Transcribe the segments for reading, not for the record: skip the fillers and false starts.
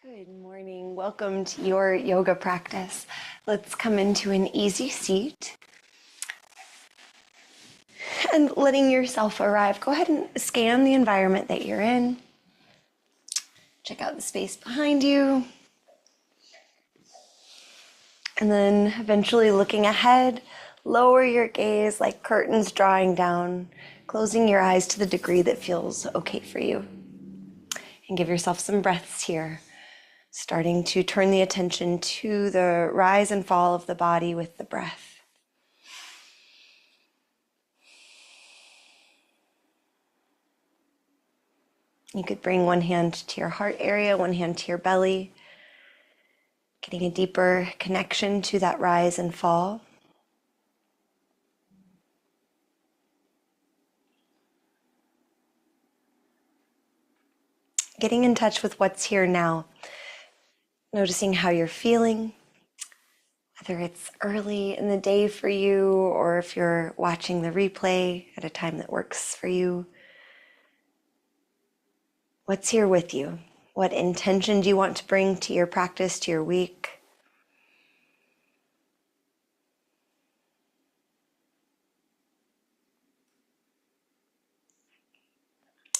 Good morning. Welcome to your yoga practice. Let's come into an easy seat and letting yourself arrive. Go ahead and scan the environment that you're in. Check out the space behind you. And then eventually looking ahead, lower your gaze like curtains drawing down, closing your eyes to the degree that feels okay for you. And give yourself some breaths here. Starting to turn the attention to the rise and fall of the body with the breath. You could bring one hand to your heart area, one hand to your belly, getting a deeper connection to that rise and fall. Getting in touch with what's here now. Noticing how you're feeling, whether it's early in the day for you or if you're watching the replay at a time that works for you. What's here with you? What intention do you want to bring to your practice, to your week?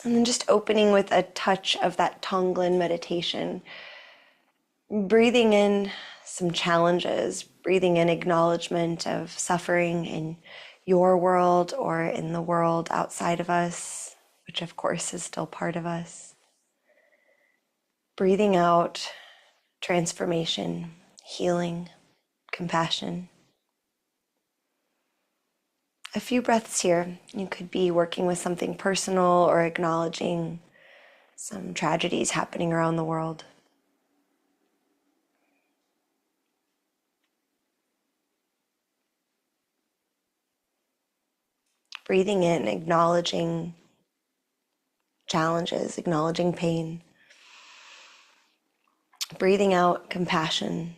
And then just opening with a touch of that Tonglen meditation. Breathing in some challenges, breathing in acknowledgement of suffering in your world or in the world outside of us, which of course is still part of us. Breathing out transformation, healing, compassion. A few breaths here. You could be working with something personal or acknowledging some tragedies happening around the world. Breathing in, acknowledging challenges, acknowledging pain. Breathing out compassion,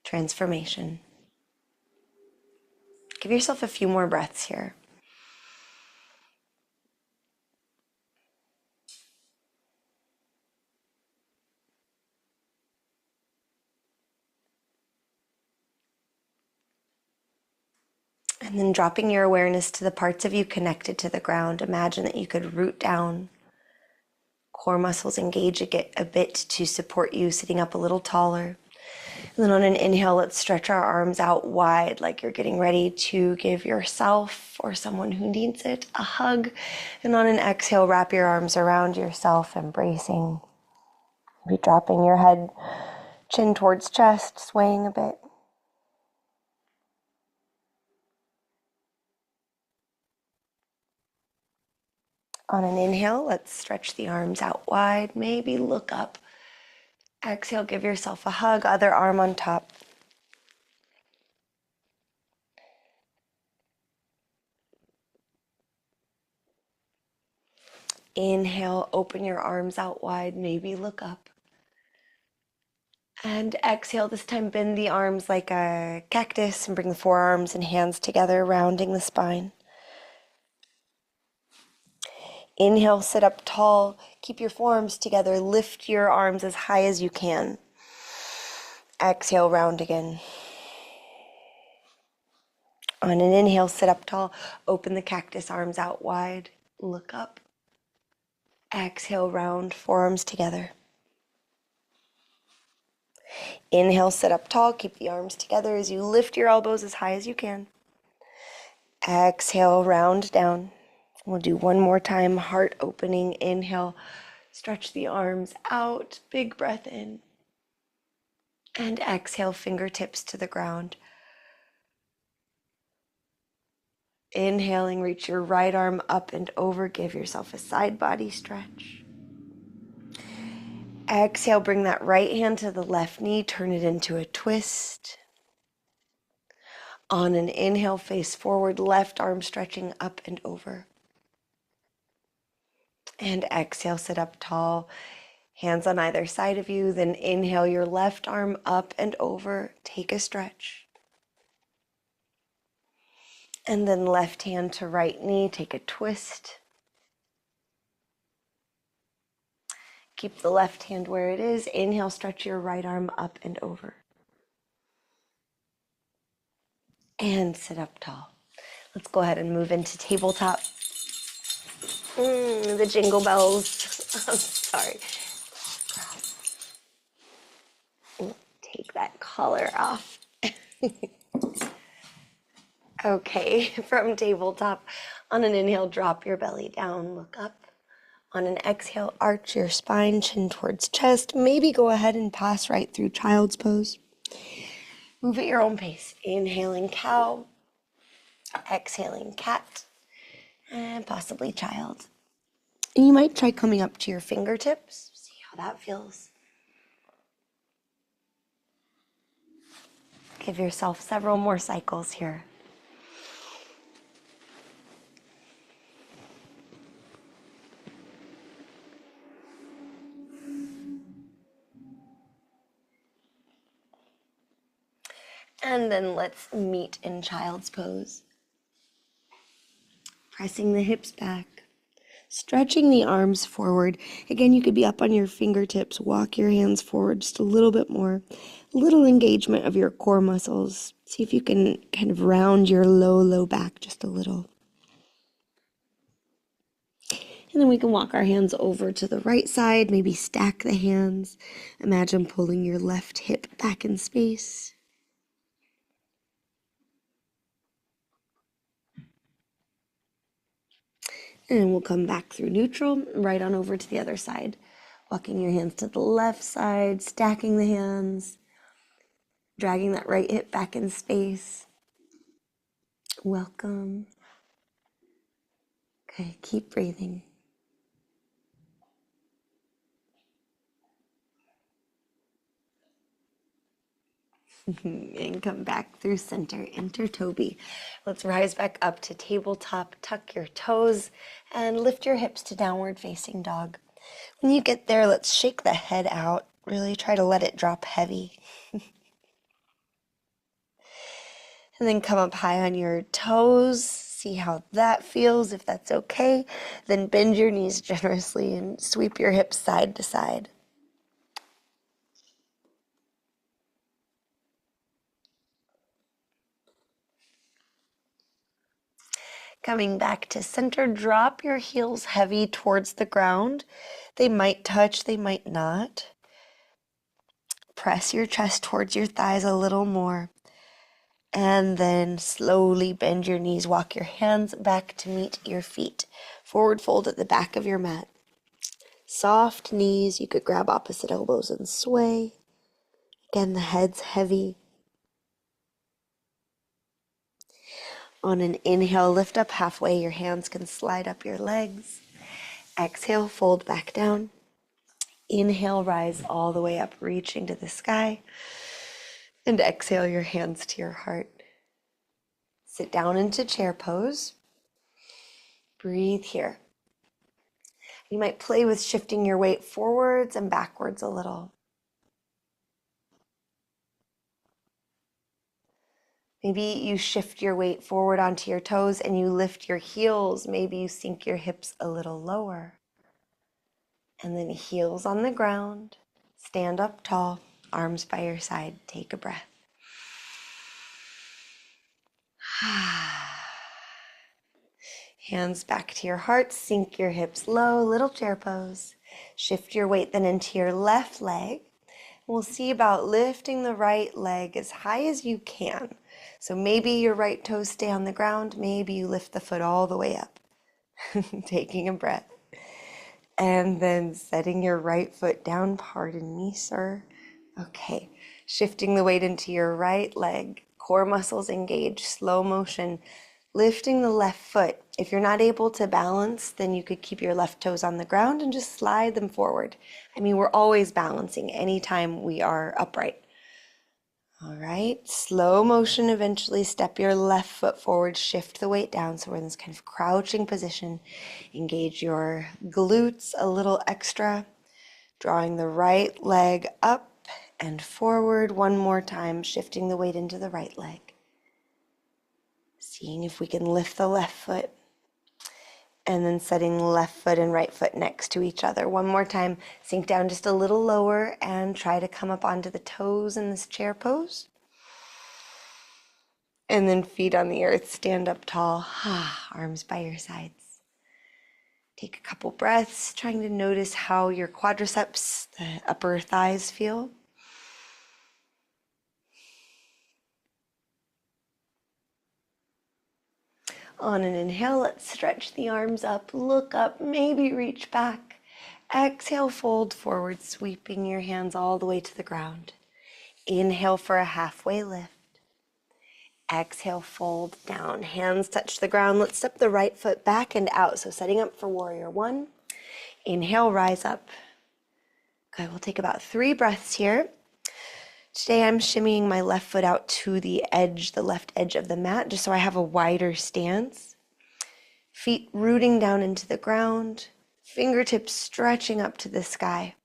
transformation. Give yourself a few more breaths here. And then dropping your awareness to the parts of you connected to the ground. Imagine that you could root down. Core muscles engage a bit to support you sitting up a little taller. And then on an inhale, let's stretch our arms out wide like you're getting ready to give yourself or someone who needs it a hug. And on an exhale, wrap your arms around yourself, embracing. Maybe dropping your head, chin towards chest, swaying a bit. On an inhale, let's stretch the arms out wide, maybe look up. Exhale, give yourself a hug, other arm on top. Inhale, open your arms out wide, maybe look up. And exhale, this time bend the arms like a cactus and bring the forearms and hands together, rounding the spine. Inhale, sit up tall, keep your forearms together, lift your arms as high as you can. Exhale, round again. On an inhale, sit up tall, open the cactus arms out wide, look up. Exhale, round, forearms together. Inhale, sit up tall, keep the arms together as you lift your elbows as high as you can. Exhale, round down. We'll do one more time, heart opening. Inhale, stretch the arms out, big breath in. And exhale, fingertips to the ground. Inhaling, reach your right arm up and over. Give yourself a side body stretch. Exhale, bring that right hand to the left knee, turn it into a twist. On an inhale, face forward, left arm stretching up and over. And exhale, sit up tall, hands on either side of you. Then inhale your left arm up and over, take a stretch. And then left hand to right knee, take a twist. Keep the left hand where it is. Inhale, stretch your right arm up and over. And sit up tall. Let's go ahead and move into tabletop. The jingle bells. I'm sorry. Take that collar off. Okay, from tabletop, on an inhale, drop your belly down, look up. On an exhale, arch your spine, chin towards chest. Maybe go ahead and pass right through child's pose. Move at your own pace. Inhaling cow, exhaling cat, and possibly child. And you might try coming up to your fingertips. See how that feels. Give yourself several more cycles here. And then let's meet in child's pose. Pressing the hips back, stretching the arms forward. Again, you could be up on your fingertips. Walk your hands forward just a little bit more. A little engagement of your core muscles. See if you can kind of round your low back just a little. And then we can walk our hands over to the right side, maybe stack the hands. Imagine pulling your left hip back in space. And we'll come back through neutral, right on over to the other side. Walking your hands to the left side, stacking the hands, dragging that right hip back in space. Welcome. Okay, keep breathing. And come back through center, enter Toby. Let's rise back up to tabletop, tuck your toes, and lift your hips to downward facing dog. When you get there, let's shake the head out. Really try to let it drop heavy. And then come up high on your toes. See how that feels, if that's okay. Then bend your knees generously and sweep your hips side to side. Coming back to center, drop your heels heavy towards the ground. They might touch, they might not. Press your chest towards your thighs a little more. And then slowly bend your knees. Walk your hands back to meet your feet. Forward fold at the back of your mat. Soft knees. You could grab opposite elbows and sway. Again, the head's heavy. On an inhale, lift up halfway. Your hands can slide up your legs. Exhale, fold back down. Inhale, rise all the way up, reaching to the sky. And exhale your hands to your heart. Sit down into chair pose. Breathe here. You might play with shifting your weight forwards and backwards a little. Maybe you shift your weight forward onto your toes and you lift your heels. Maybe you sink your hips a little lower. And then heels on the ground. Stand up tall, arms by your side. Take a breath. Hands back to your heart, sink your hips low, little chair pose. Shift your weight then into your left leg. We'll see about lifting the right leg as high as you can. So maybe your right toes stay on the ground, maybe you lift the foot all the way up. Taking a breath. And then setting your right foot down, pardon me, sir. Okay, shifting the weight into your right leg. Core muscles engaged, slow motion. Lifting the left foot. If you're not able to balance, then you could keep your left toes on the ground and just slide them forward. I mean, we're always balancing anytime we are upright. All right, slow motion, eventually step your left foot forward, shift the weight down. So we're in this kind of crouching position. Engage your glutes a little extra. Drawing the right leg up and forward one more time, shifting the weight into the right leg. Seeing if we can lift the left foot. And then setting left foot and right foot next to each other. One more time, sink down just a little lower and try to come up onto the toes in this chair pose. And then feet on the earth, stand up tall, arms by your sides. Take a couple breaths, trying to notice how your quadriceps, the upper thighs feel. On an inhale, let's stretch the arms up, look up, maybe reach back. Exhale, fold forward, sweeping your hands all the way to the ground. Inhale for a halfway lift. Exhale, fold down. Hands touch the ground. Let's step the right foot back and out. So setting up for warrior one. Inhale, rise up. Good, we'll take about 3 breaths here. Today I'm shimmying my left foot out to the edge, the left edge of the mat, just so I have a wider stance. Feet rooting down into the ground, fingertips stretching up to the sky.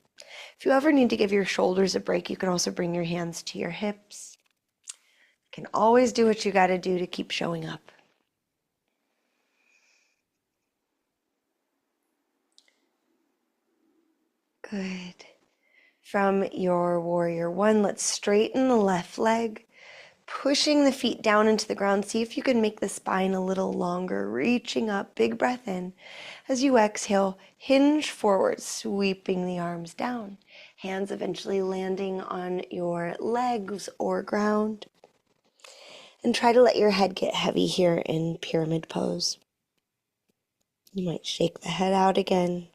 If you ever need to give your shoulders a break, you can also bring your hands to your hips. You can always do what you got to do to keep showing up. Good. From your warrior one, let's straighten the left leg, pushing the feet down into the ground. See if you can make the spine a little longer, reaching up, big breath in. As you exhale, hinge forward, sweeping the arms down. Hands eventually landing on your legs or ground. And try to let your head get heavy here in pyramid pose. You might shake the head out again.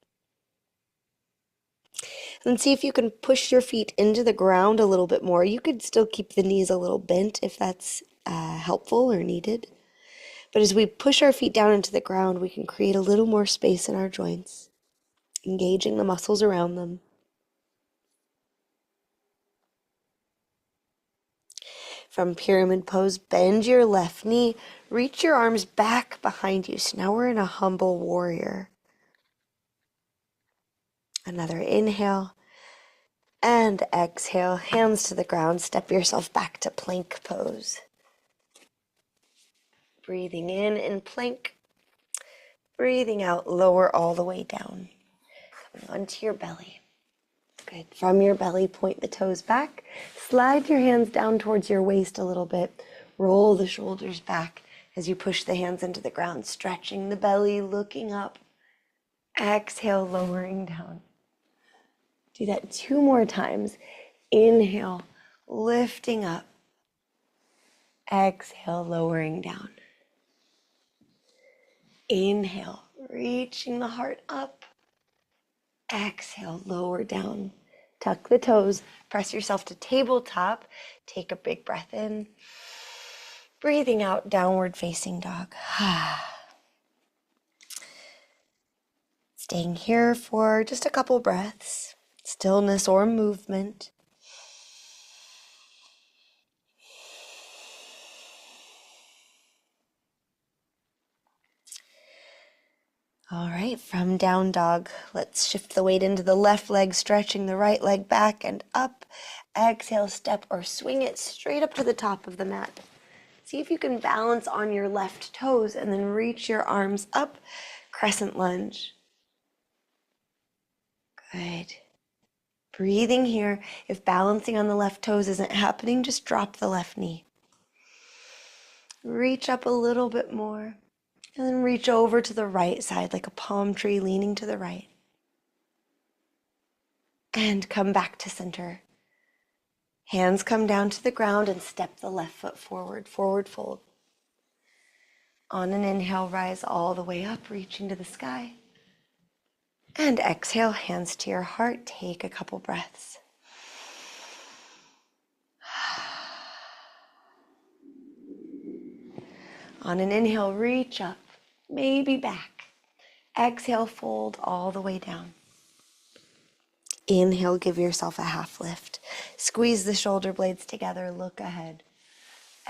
And see if you can push your feet into the ground a little bit more. You could still keep the knees a little bent if that's helpful or needed. But as we push our feet down into the ground, we can create a little more space in our joints, engaging the muscles around them. From pyramid pose, bend your left knee, reach your arms back behind you. So now we're in a humble warrior. Another inhale. And exhale, hands to the ground, step yourself back to plank pose. Breathing in plank. Breathing out, lower all the way down. Coming onto your belly. Good. From your belly, point the toes back. Slide your hands down towards your waist a little bit. Roll the shoulders back as you push the hands into the ground, stretching the belly, looking up. Exhale, lowering down. Do that 2 more times. Inhale, lifting up. Exhale, lowering down. Inhale, reaching the heart up. Exhale, lower down. Tuck the toes, press yourself to tabletop. Take a big breath in. Breathing out, downward facing dog. Staying here for just a couple breaths. Stillness or movement. All right, from down dog, let's shift the weight into the left leg, stretching the right leg back and up. Exhale, step or swing it straight up to the top of the mat. See if you can balance on your left toes and then reach your arms up, crescent lunge. Good. Breathing here. If balancing on the left toes isn't happening, just drop the left knee. Reach up a little bit more. And then reach over to the right side like a palm tree leaning to the right. And come back to center. Hands come down to the ground and step the left foot forward, forward fold. On an inhale, rise all the way up, reaching to the sky. And exhale, hands to your heart. Take a couple breaths. On an inhale, reach up, maybe back. Exhale, fold all the way down. Inhale, give yourself a half lift. Squeeze the shoulder blades together, look ahead.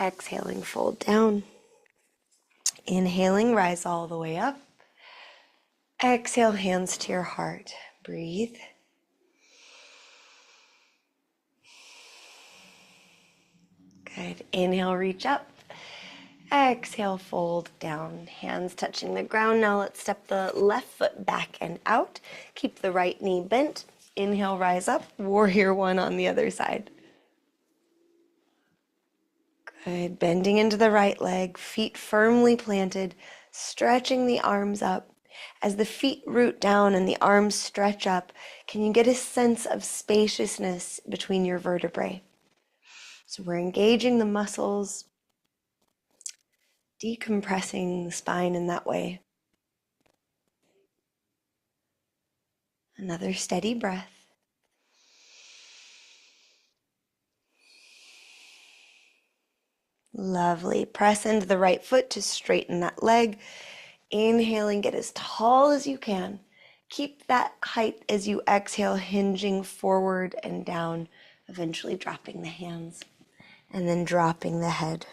Exhaling, fold down. Inhaling, rise all the way up. Exhale, hands to your heart. Breathe. Good. Inhale, reach up. Exhale, fold down, hands touching the ground. Now let's step the left foot back and out. Keep the right knee bent. Inhale, rise up. Warrior one on the other side. Good. Bending into the right leg, feet firmly planted, stretching the arms up. As the feet root down and the arms stretch up, can you get a sense of spaciousness between your vertebrae? So we're engaging the muscles, decompressing the spine in that way. Another steady breath. Lovely. Press into the right foot to straighten that leg. Inhaling, get as tall as you can. Keep that height as you exhale, hinging forward and down, eventually dropping the hands and then dropping the head.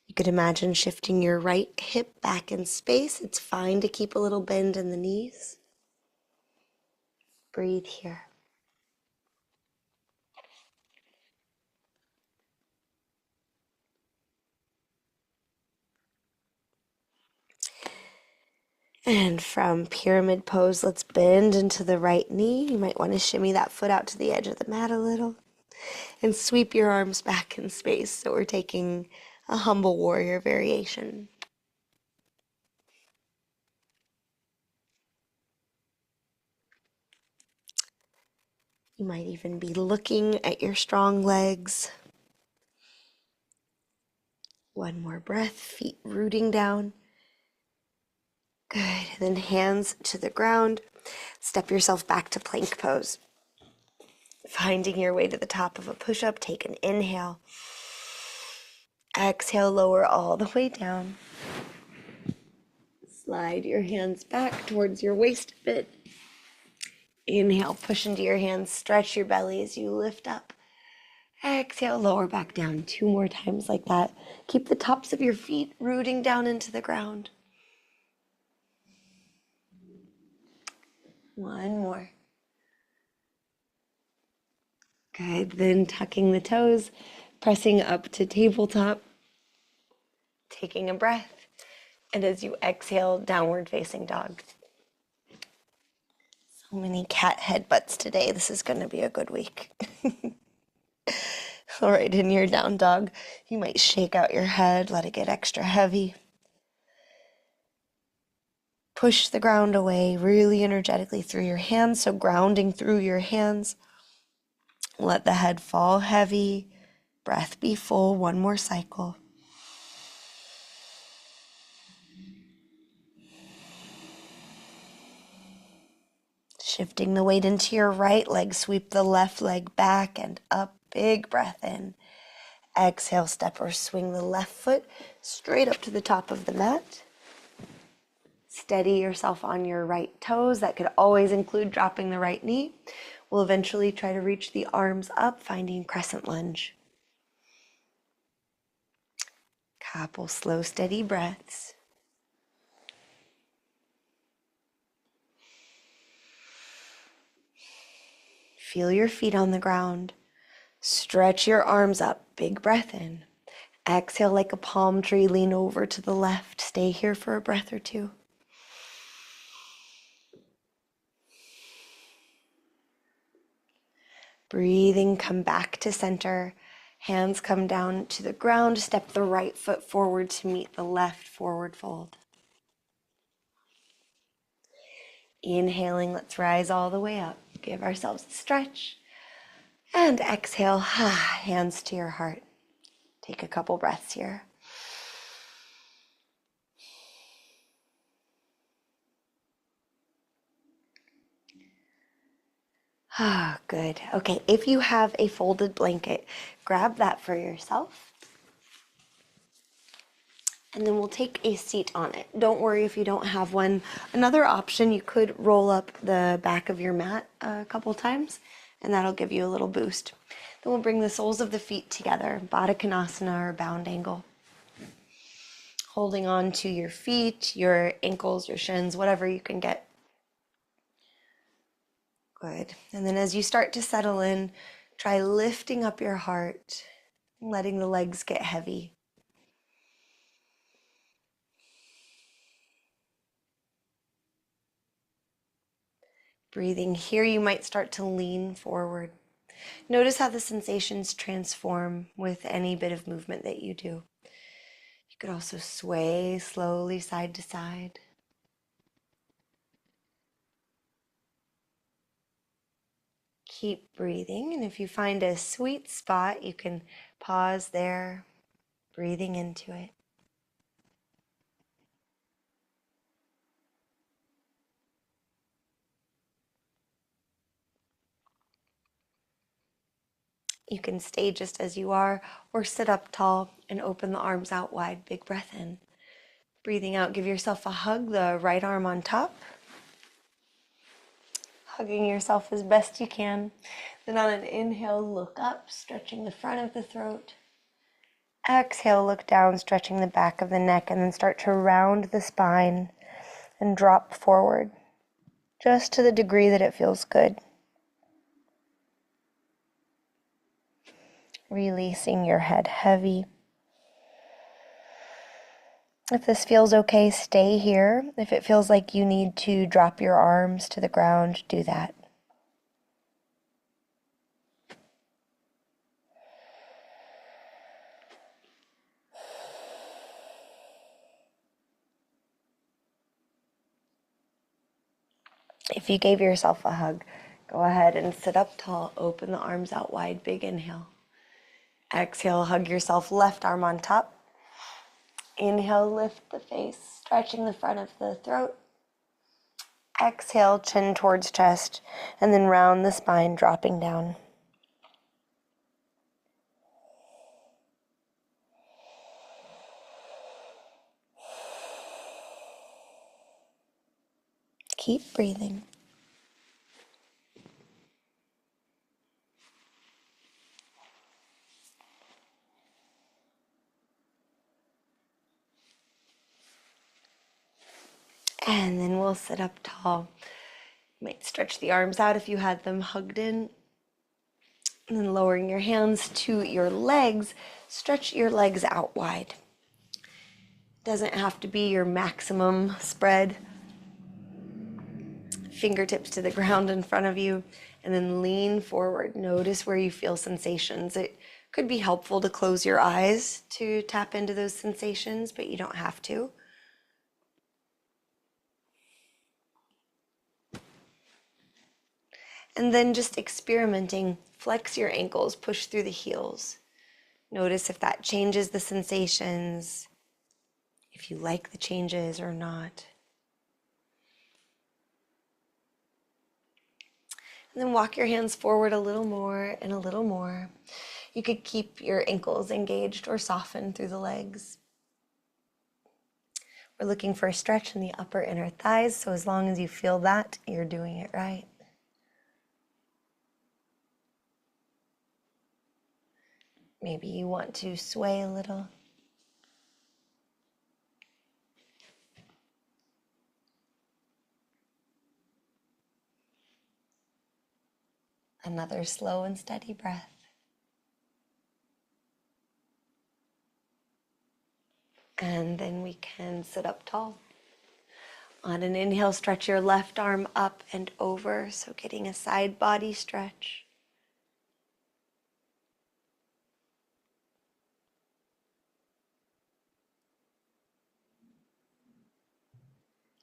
You could imagine shifting your right hip back in space. It's fine to keep a little bend in the knees. Breathe here. And from pyramid pose, let's bend into the right knee. You might want to shimmy that foot out to the edge of the mat a little. And sweep your arms back in space. So we're taking a humble warrior variation. You might even be looking at your strong legs. One more breath, feet rooting down. Good. And then hands to the ground. Step yourself back to plank pose. Finding your way to the top of a push-up, take an inhale. Exhale, lower all the way down. Slide your hands back towards your waist a bit. Inhale, push into your hands, stretch your belly as you lift up. Exhale, lower back down 2 more times like that. Keep the tops of your feet rooting down into the ground. 1 more. Good. Then tucking the toes, pressing up to tabletop, taking a breath, and as you exhale, downward facing dog. So many cat headbutts today. This is going to be a good week. All right, in your down dog, you might shake out your head, let it get extra heavy. Push the ground away really energetically through your hands, so grounding through your hands. Let the head fall heavy. Breath be full. 1 more cycle. Shifting the weight into your right leg, sweep the left leg back and up. Big breath in. Exhale, step or swing the left foot straight up to the top of the mat. Steady yourself on your right toes. That could always include dropping the right knee. We'll eventually try to reach the arms up, finding crescent lunge. Couple slow, steady breaths. Feel your feet on the ground. Stretch your arms up. Big breath in. Exhale like a palm tree. Lean over to the left. Stay here for a breath or 2. Breathing, come back to center. Hands come down to the ground. Step the right foot forward to meet the left forward fold. Inhaling, let's rise all the way up. Give ourselves a stretch. And exhale, hands to your heart. Take a couple breaths here. Good. Okay, if you have a folded blanket, grab that for yourself. And then we'll take a seat on it. Don't worry if you don't have one. Another option, you could roll up the back of your mat a couple times, and that'll give you a little boost. Then we'll bring the soles of the feet together, Baddha Konasana or bound angle. Holding on to your feet, your ankles, your shins, whatever you can get. Good. And then as you start to settle in, try lifting up your heart, letting the legs get heavy. Breathing here, you might start to lean forward. Notice how the sensations transform with any bit of movement that you do. You could also sway slowly side to side. Keep breathing, and if you find a sweet spot, you can pause there, breathing into it. You can stay just as you are, or sit up tall and open the arms out wide. Big breath in. Breathing out, give yourself a hug, the right arm on top. Hugging yourself as best you can. Then on an inhale, look up, stretching the front of the throat. Exhale, look down, stretching the back of the neck, and then start to round the spine and drop forward, just to the degree that it feels good. Releasing your head heavy. If this feels okay, stay here. If it feels like you need to drop your arms to the ground, do that. If you gave yourself a hug, go ahead and sit up tall, open the arms out wide, big inhale. Exhale, hug yourself, left arm on top. Inhale, lift the face, stretching the front of the throat. Exhale, chin towards chest, and then round the spine, dropping down. Keep breathing. And then we'll sit up tall. You might stretch the arms out if you had them hugged in. And then lowering your hands to your legs, stretch your legs out wide. Doesn't have to be your maximum spread. Fingertips to the ground in front of you, and then lean forward. Notice where you feel sensations. It could be helpful to close your eyes to tap into those sensations, but you don't have to. And then just experimenting. Flex your ankles, push through the heels. Notice if that changes the sensations, if you like the changes or not. And then walk your hands forward a little more and a little more. You could keep your ankles engaged or soften through the legs. We're looking for a stretch in the upper inner thighs, so as long as you feel that, you're doing it right. Maybe you want to sway a little. Another slow and steady breath. And then we can sit up tall. On an inhale, stretch your left arm up and over, so getting a side body stretch.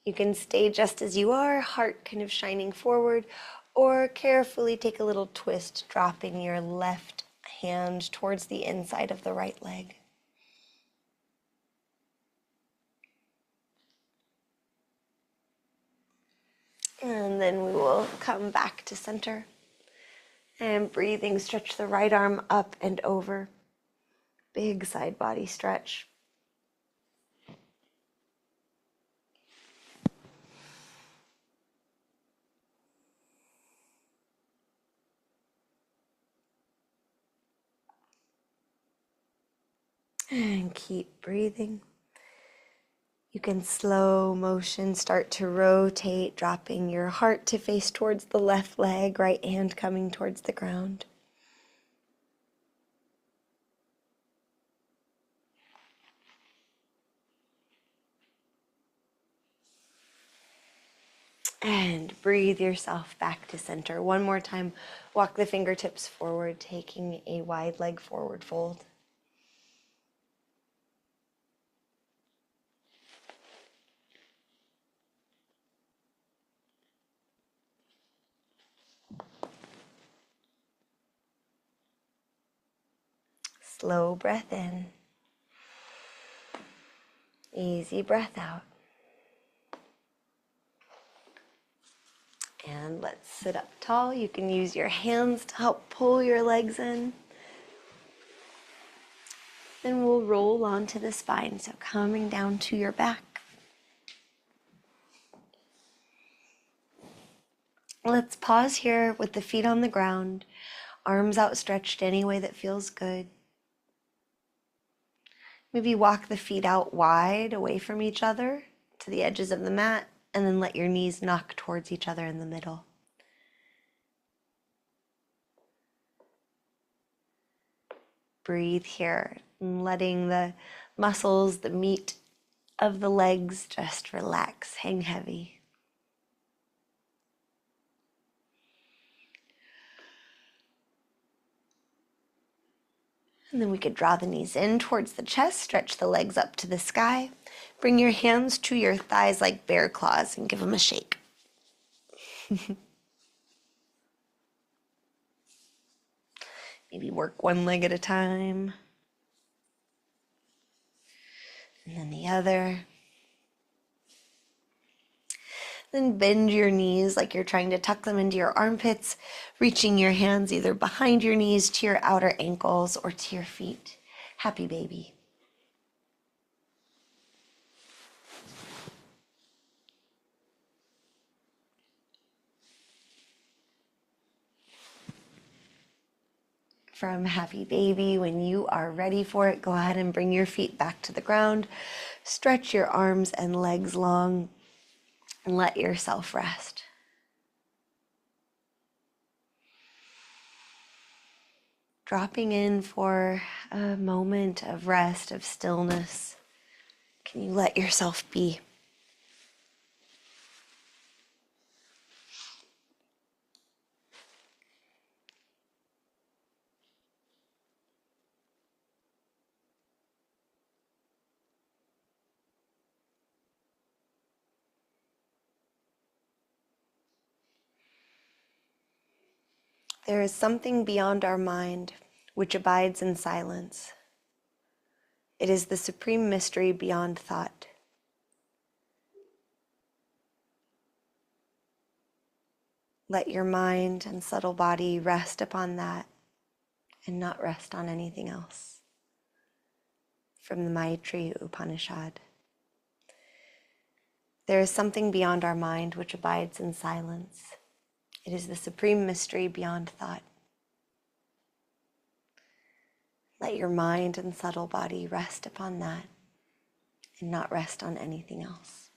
You can stay just as you are, heart kind of shining forward, or carefully take a little twist, dropping your left hand towards the inside of the right leg. And then we will come back to center. And breathing, stretch the right arm up and over. Big side body stretch. And keep breathing. You can slow motion start to rotate, dropping your heart to face towards the left leg, right hand coming towards the ground. And breathe yourself back to center. One more time, walk the fingertips forward, taking a wide leg forward fold. Slow breath in. Easy breath out. And let's sit up tall. You can use your hands to help pull your legs in. Then we'll roll onto the spine, so coming down to your back. Let's pause here with the feet on the ground, arms outstretched any way that feels good. Maybe walk the feet out wide away from each other to the edges of the mat, and then let your knees knock towards each other in the middle. Breathe here, and letting the muscles, the meat of the legs just relax, hang heavy. And then we could draw the knees in towards the chest, stretch the legs up to the sky. Bring your hands to your thighs like bear claws and give them a shake. Maybe work one leg at a time. And then the other. Then bend your knees like you're trying to tuck them into your armpits, reaching your hands either behind your knees to your outer ankles or to your feet. Happy baby. From happy baby, when you are ready for it, go ahead and bring your feet back to the ground. Stretch your arms and legs long and let yourself rest. Dropping in for a moment of rest, of stillness. Can you let yourself be? There is something beyond our mind which abides in silence. It is the supreme mystery beyond thought. Let your mind and subtle body rest upon that and not rest on anything else. From the Maitreya Upanishad. There is something beyond our mind which abides in silence. It is the supreme mystery beyond thought. Let your mind and subtle body rest upon that and not rest on anything else.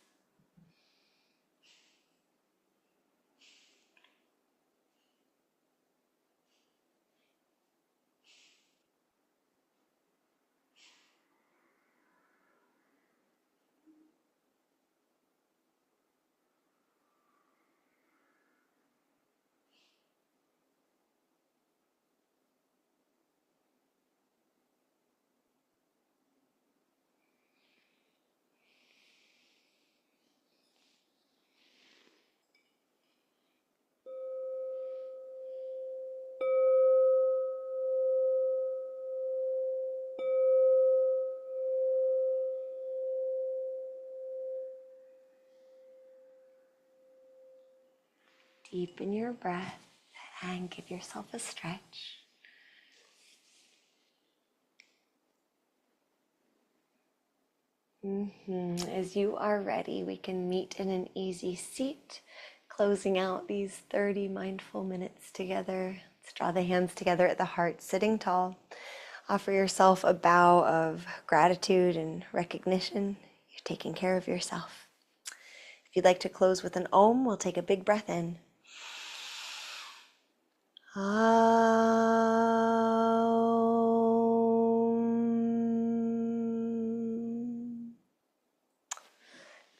Deepen your breath and give yourself a stretch. As you are ready, we can meet in an easy seat, closing out these 30 mindful minutes together. Let's draw the hands together at the heart, sitting tall. Offer yourself a bow of gratitude and recognition. You're taking care of yourself. If you'd like to close with an Om, we'll take a big breath in.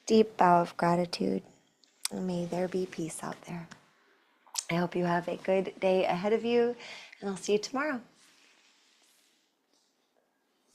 Deep bow of gratitude. May there be peace out there. I hope you have a good day ahead of you, and I'll see you tomorrow.